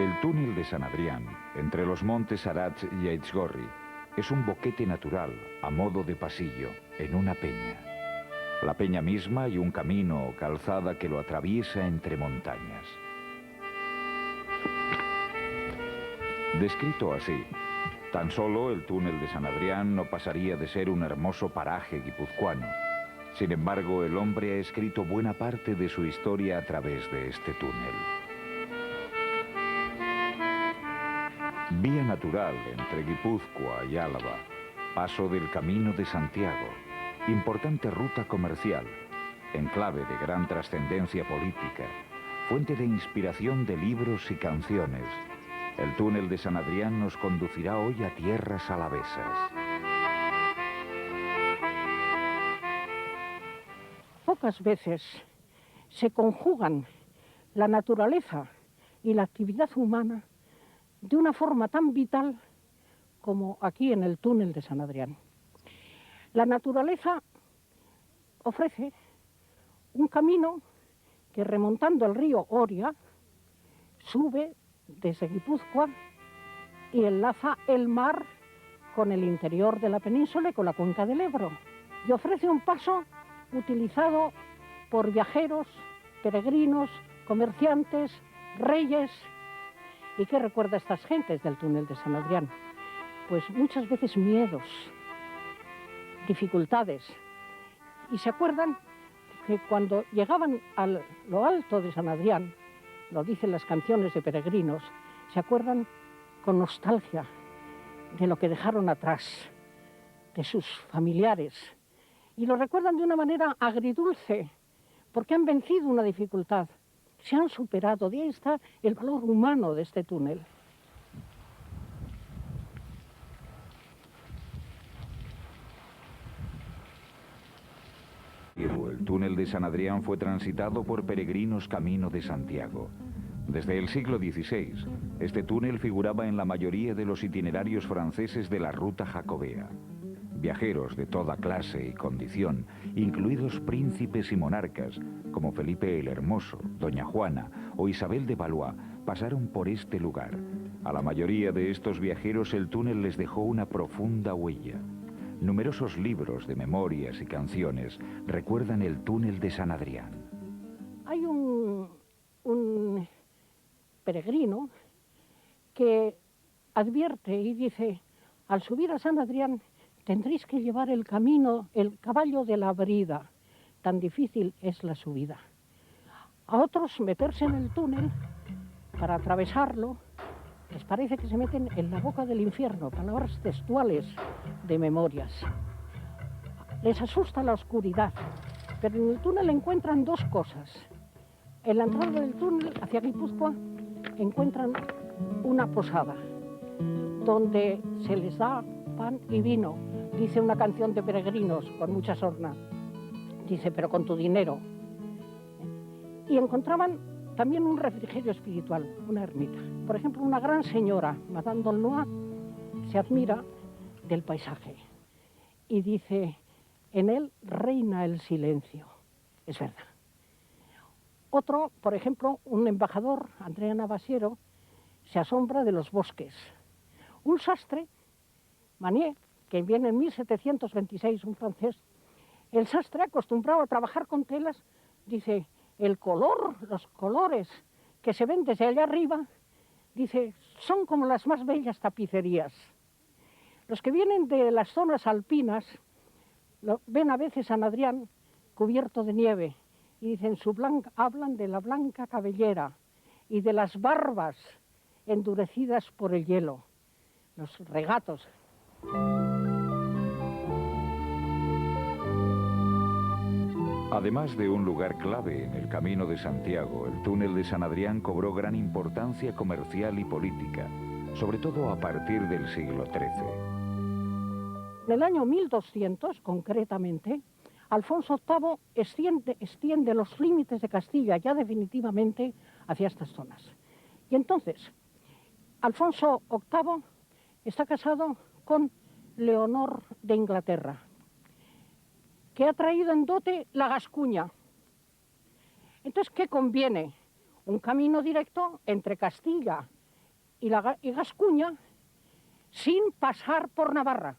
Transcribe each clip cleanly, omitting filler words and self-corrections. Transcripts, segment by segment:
El túnel de San Adrián, entre los montes Arats y Aizgorri, es un boquete natural, a modo de pasillo, en una peña. La peña misma y un camino o calzada que lo atraviesa entre montañas. Descrito así, tan solo el túnel de San Adrián no pasaría de ser un hermoso paraje guipuzcoano. Sin embargo, el hombre ha escrito buena parte de su historia a través de este túnel. Vía natural entre Guipúzcoa y Álava, paso del Camino de Santiago, importante ruta comercial, enclave de gran trascendencia política, fuente de inspiración de libros y canciones. El túnel de San Adrián nos conducirá hoy a tierras alavesas. Pocas veces se conjugan la naturaleza y la actividad humana de una forma tan vital como aquí en el túnel de San Adrián. La naturaleza ofrece un camino que, remontando el río Oria, sube desde Guipúzcoa y enlaza el mar con el interior de la península y con la cuenca del Ebro. Y ofrece un paso utilizado por viajeros, peregrinos, comerciantes, reyes. ¿Y qué recuerda a estas gentes del túnel de San Adrián? Pues muchas veces miedos, dificultades. Y se acuerdan que cuando llegaban a lo alto de San Adrián, lo dicen las canciones de peregrinos, se acuerdan con nostalgia de lo que dejaron atrás, de sus familiares. Y lo recuerdan de una manera agridulce, porque han vencido una dificultad, se han superado. De ahí está el valor humano de este túnel. El túnel de San Adrián fue transitado por peregrinos camino de Santiago. Desde el siglo XVI, este túnel figuraba en la mayoría de los itinerarios franceses de la ruta jacobea. Viajeros de toda clase y condición, incluidos príncipes y monarcas, como Felipe el Hermoso, Doña Juana o Isabel de Valois, pasaron por este lugar. A la mayoría de estos viajeros el túnel les dejó una profunda huella. Numerosos libros de memorias y canciones recuerdan el túnel de San Adrián. Hay un peregrino que advierte y dice: al subir a San Adrián tendréis que llevar el caballo de la brida, tan difícil es la subida. A otros, meterse en el túnel para atravesarlo les parece que se meten en la boca del infierno, palabras textuales de memorias. Les asusta la oscuridad, pero en el túnel encuentran dos cosas. En la entrada del túnel hacia Guipúzcoa encuentran una posada donde se les da pan y vino. Dice una canción de peregrinos con mucha sorna. Dice: pero con tu dinero. Y encontraban también un refrigerio espiritual, una ermita. Por ejemplo, una gran señora, Madame d'Aulnois, se admira del paisaje y dice: en él reina el silencio. Es verdad. Otro, por ejemplo, un embajador, Andrea Navasiero, se asombra de los bosques. Un sastre, Manier, que viene en 1726, un francés, el sastre, acostumbrado a trabajar con telas, dice: el color, los colores que se ven desde allá arriba, dice, son como las más bellas tapicerías. Los que vienen de las zonas alpinas ven a veces San Adrián cubierto de nieve y dicen, hablan de la blanca cabellera y de las barbas endurecidas por el hielo, los regatos. Además de un lugar clave en el Camino de Santiago, el túnel de San Adrián cobró gran importancia comercial y política, sobre todo a partir del siglo XIII. En el año 1200, concretamente, Alfonso VIII extiende los límites de Castilla ya definitivamente hacia estas zonas. Y entonces, Alfonso VIII está casado con Leonor de Inglaterra, que ha traído en dote la Gascuña. Entonces, ¿qué conviene? Un camino directo entre Castilla y Gascuña sin pasar por Navarra.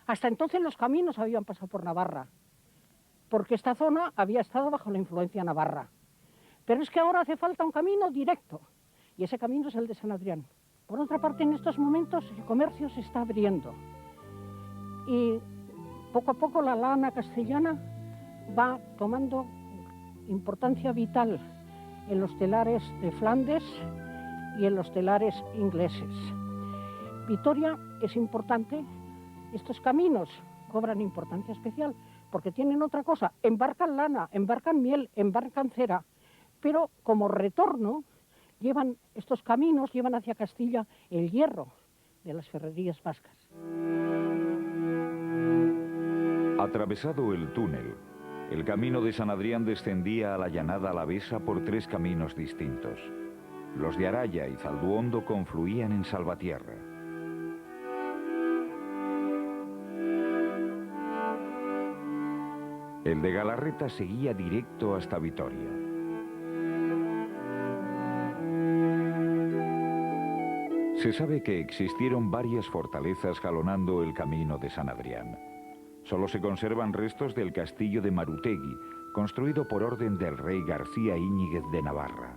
Hasta entonces los caminos habían pasado por Navarra, porque esta zona había estado bajo la influencia navarra. Pero es que ahora hace falta un camino directo, y ese camino es el de San Adrián. Por otra parte, en estos momentos el comercio se está abriendo, y poco a poco la lana castellana va tomando importancia vital en los telares de Flandes y en los telares ingleses. Vitoria es importante, estos caminos cobran importancia especial porque tienen otra cosa, embarcan lana, embarcan miel, embarcan cera, pero como retorno estos caminos llevan hacia Castilla el hierro de las ferrerías vascas. Atravesado el túnel, el camino de San Adrián descendía a la llanada alavesa por 3 caminos distintos. Los de Araya y Zalduondo confluían en Salvatierra. El de Galarreta seguía directo hasta Vitoria. Se sabe que existieron varias fortalezas jalonando el camino de San Adrián. Solo se conservan restos del castillo de Marutegui, construido por orden del rey García Íñiguez de Navarra.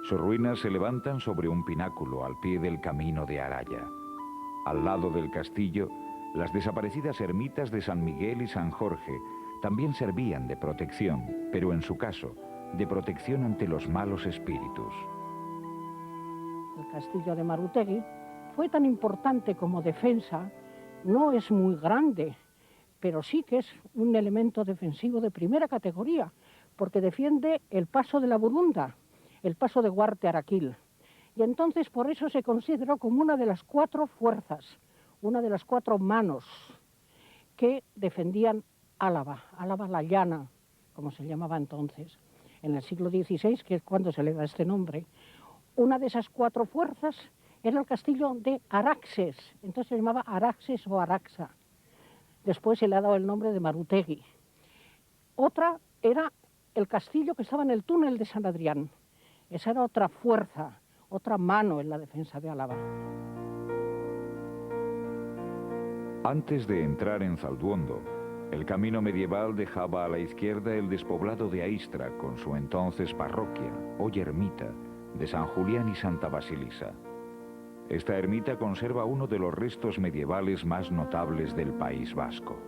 Sus ruinas se levantan sobre un pináculo al pie del camino de Araya. Al lado del castillo, las desaparecidas ermitas de San Miguel y San Jorge también servían de protección, pero en su caso, de protección ante los malos espíritus. El castillo de Marutegui fue tan importante como defensa, no es muy grande, pero sí que es un elemento defensivo de primera categoría, porque defiende el paso de la Burunda, el paso de Guarte-Araquil. Y entonces por eso se consideró como una de las 4 fuerzas, una de las 4 manos que defendían Álava, Álava la Llana, como se llamaba entonces, en el siglo XVI, que es cuando se le da este nombre. Una de esas 4 fuerzas era el castillo de Araxes, entonces se llamaba Araxes o Araxa. Después se le ha dado el nombre de Marutegui. Otra era el castillo que estaba en el túnel de San Adrián. Esa era otra fuerza, otra mano en la defensa de Álava. Antes de entrar en Zalduondo, el camino medieval dejaba a la izquierda el despoblado de Aistra con su entonces parroquia, hoy ermita, de San Julián y Santa Basilisa. Esta ermita conserva uno de los restos medievales más notables del País Vasco.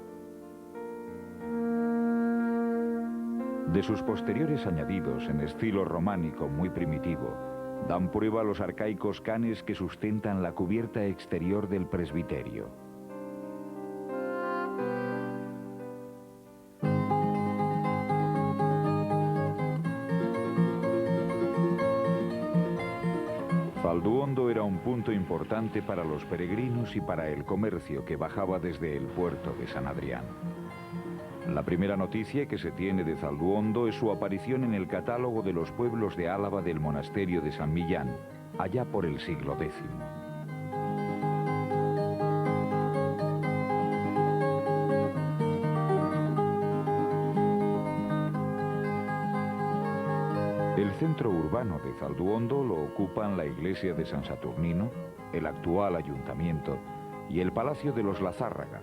De sus posteriores añadidos en estilo románico muy primitivo, dan prueba los arcaicos canes que sustentan la cubierta exterior del presbiterio. Zalduondo era un punto importante para los peregrinos y para el comercio que bajaba desde el puerto de San Adrián. La primera noticia que se tiene de Zalduondo es su aparición en el catálogo de los pueblos de Álava del monasterio de San Millán, allá por el siglo X. El centro urbano de Zalduondo lo ocupan la iglesia de San Saturnino, el actual ayuntamiento y el Palacio de los Lazárraga,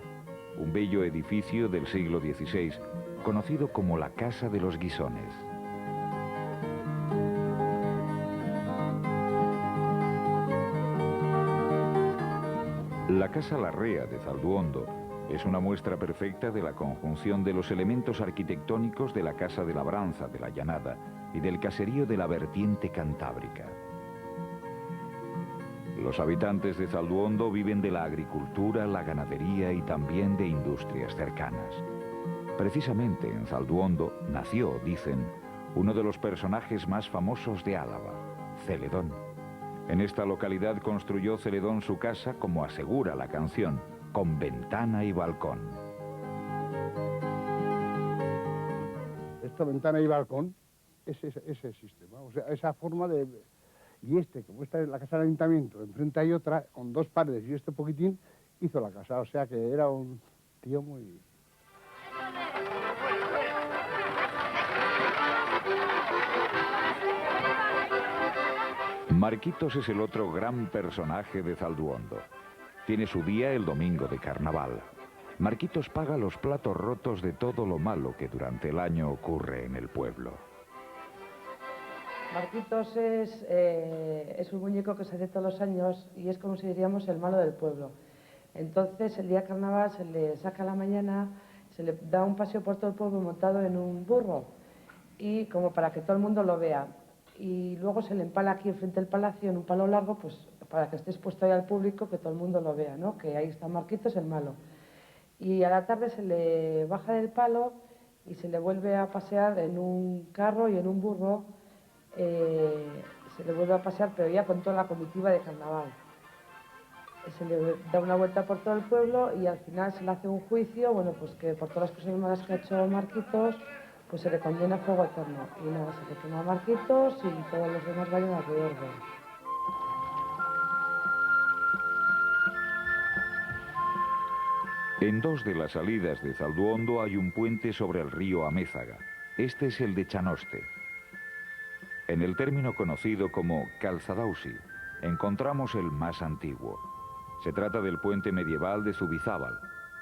un bello edificio del siglo XVI, conocido como la Casa de los Guisones. La Casa Larrea de Zalduondo es una muestra perfecta de la conjunción de los elementos arquitectónicos de la Casa de Labranza de la Llanada y del caserío de la vertiente cantábrica. Los habitantes de Zalduondo viven de la agricultura, la ganadería y también de industrias cercanas. Precisamente en Zalduondo nació, dicen, uno de los personajes más famosos de Álava, Celedón. En esta localidad construyó Celedón su casa, como asegura la canción, con ventana y balcón. Esta ventana y balcón es ese sistema, o sea, esa forma de... Y como esta es la casa del ayuntamiento, enfrente hay otra, con 2 paredes y este poquitín, hizo la casa, o sea que era un tío muy... Marquitos es el otro gran personaje de Zalduondo. Tiene su día el domingo de carnaval. Marquitos paga los platos rotos de todo lo malo que durante el año ocurre en el pueblo. Marquitos es un muñeco que se hace todos los años y es como si diríamos el malo del pueblo. Entonces el día de carnaval se le saca a la mañana, se le da un paseo por todo el pueblo montado en un burro y como para que todo el mundo lo vea. Y luego se le empala aquí enfrente del palacio en un palo largo, pues para que esté expuesto ahí al público, que todo el mundo lo vea, ¿no? Que ahí está Marquitos el malo. Y a la tarde se le baja del palo y se le vuelve a pasear en un carro y en un burro. Se le vuelve a pasear, pero ya con toda la comitiva de carnaval. Se le da una vuelta por todo el pueblo y al final se le hace un juicio, bueno, pues que por todas las cosas malas que ha hecho Marquitos, pues se le condena a fuego eterno. Y nada, se le quema a Marquitos y todos los demás vayan alrededor de él. En dos de las salidas de Zalduondo hay un puente sobre el río Amézaga. Este es el de Chanoste. En el término conocido como Calzadausi, encontramos el más antiguo. Se trata del puente medieval de Zubizábal.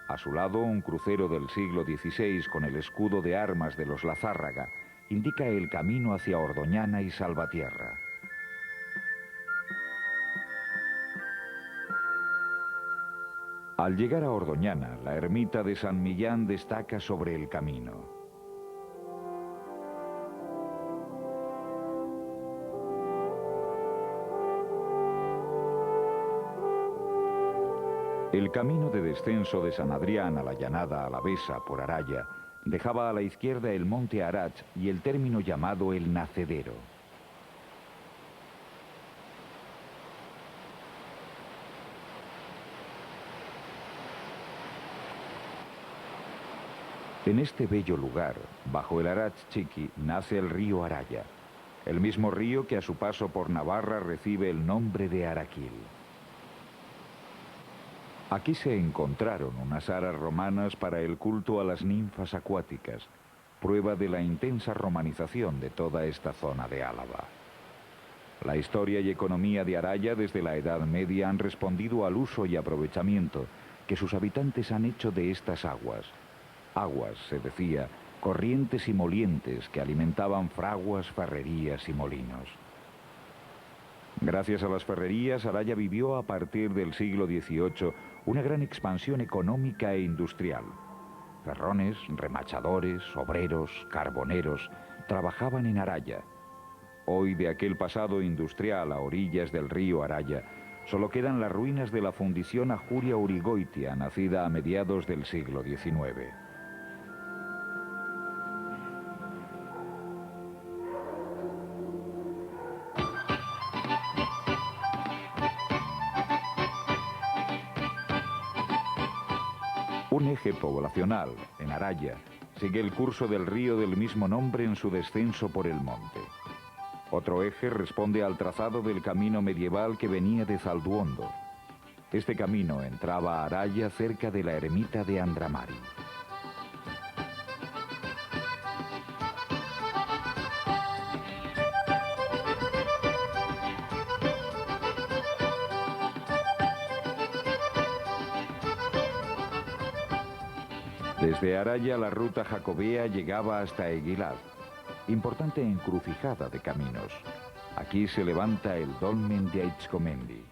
A su lado, un crucero del siglo XVI con el escudo de armas de los Lazárraga indica el camino hacia Ordoñana y Salvatierra. Al llegar a Ordoñana, la ermita de San Millán destaca sobre el camino. El camino de descenso de San Adrián a la llanada alavesa por Araya dejaba a la izquierda el monte Arach y el término llamado el Nacedero. En este bello lugar, bajo el Arach Chiqui, nace el río Araya, el mismo río que a su paso por Navarra recibe el nombre de Araquil. Aquí se encontraron unas aras romanas para el culto a las ninfas acuáticas, prueba de la intensa romanización de toda esta zona de Álava. La historia y economía de Araya desde la Edad Media han respondido al uso y aprovechamiento que sus habitantes han hecho de estas aguas. Aguas, se decía, corrientes y molientes que alimentaban fraguas, ferrerías y molinos. Gracias a las ferrerías, Araya vivió a partir del siglo XVIII una gran expansión económica e industrial. Ferrones, remachadores, obreros, carboneros trabajaban en Araya. Hoy, de aquel pasado industrial a orillas del río Araya, solo quedan las ruinas de la fundición Ajuria Urigoitia, nacida a mediados del siglo XIX. Un eje poblacional, en Araya, sigue el curso del río del mismo nombre en su descenso por el monte. Otro eje responde al trazado del camino medieval que venía de Zalduondo. Este camino entraba a Araya cerca de la ermita de Andramari. Desde Araya la ruta jacobea llegaba hasta Eguilad, importante encrucijada de caminos. Aquí se levanta el dolmen de Aizkomendi.